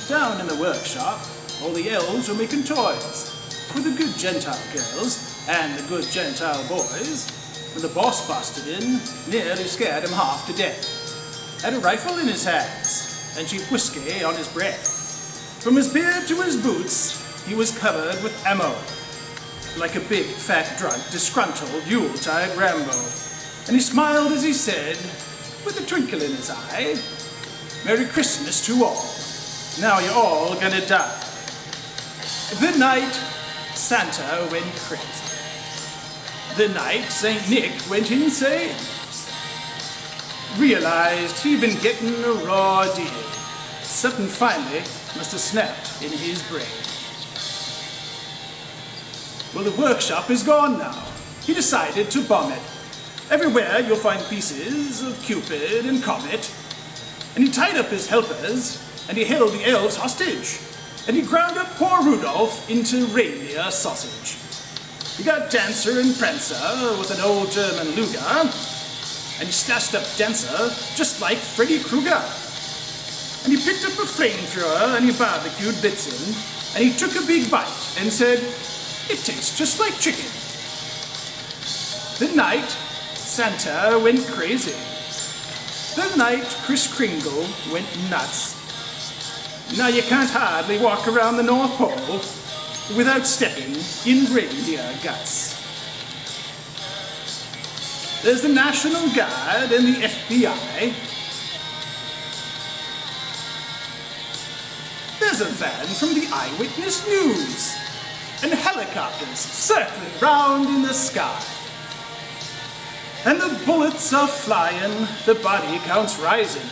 Down in the workshop, all the elves were making toys for the good gentile girls and the good gentile boys. When the boss busted in, nearly scared him half to death. Had a rifle in his hands and cheap whiskey on his breath. From his beard to his boots, he was covered with ammo, like a big, fat, drunk, disgruntled Yuletide Rambo. And he smiled as he said, with a twinkle in his eye, "Merry Christmas to all. Now you're all gonna die." The night Santa went crazy. The night St. Nick went insane. Realized he'd been getting a raw deal. Something finally must have snapped in his brain. Well, the workshop is gone now. He decided to bomb it. Everywhere you'll find pieces of Cupid and Comet. And he tied up his helpers, and he held the elves hostage. And he ground up poor Rudolph into reindeer sausage. He got Dancer and Prancer with an old German Luger, and he slashed up Dancer just like Freddy Krueger. And he picked up a flamethrower and he barbecued Blitzen, and he took a big bite and said, "It tastes just like chicken." The night Santa went crazy. The night Kris Kringle went nuts. Now you can't hardly walk around the North Pole without stepping in reindeer guts. There's the National Guard and the FBI. There's a van from the Eyewitness News, and helicopters circling round in the sky. And the bullets are flying, the body count's rising,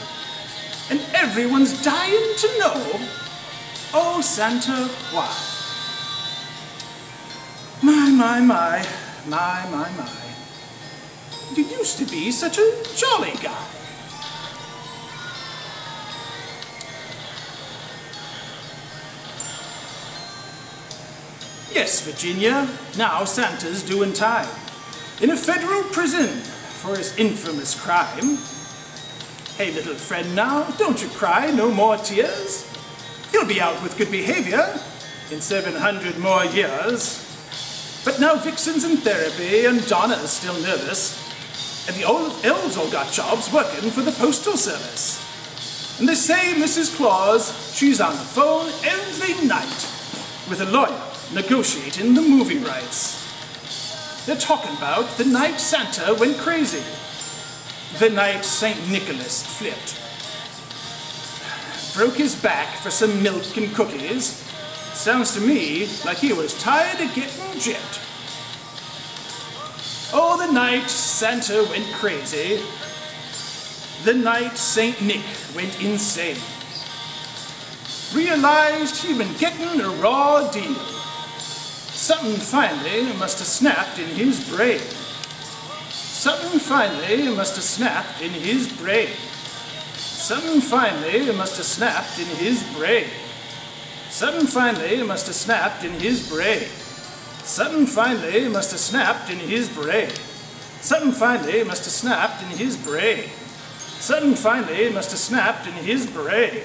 and everyone's dying to know, oh Santa, why? My. You used to be such a jolly guy. Yes, Virginia, now Santa's doing time in a federal prison for his infamous crime. Hey, little friend now, don't you cry, no more tears. He'll be out with good behavior in 700 more years. But now Vixen's in therapy and Donna's still nervous, and the old elves all got jobs working for the Postal Service. And they say Mrs. Claus, she's on the phone every night with a lawyer negotiating the movie rights. They're talking about the night Santa went crazy, the night St. Nicholas flipped. Broke his back for some milk and cookies. Sounds to me like he was tired of getting gypped. Oh, the night Santa went crazy, the night St. Nick went insane. Realized he'd been getting a raw deal. Something finally must have snapped in his brain. Something finally must have snapped in his brain. Something finally must have snapped in his brain. Something finally must have snapped in his brain. Something finally must have snapped in his brain. Something finally must have snapped in his brain. Something finally must have snapped in his brain.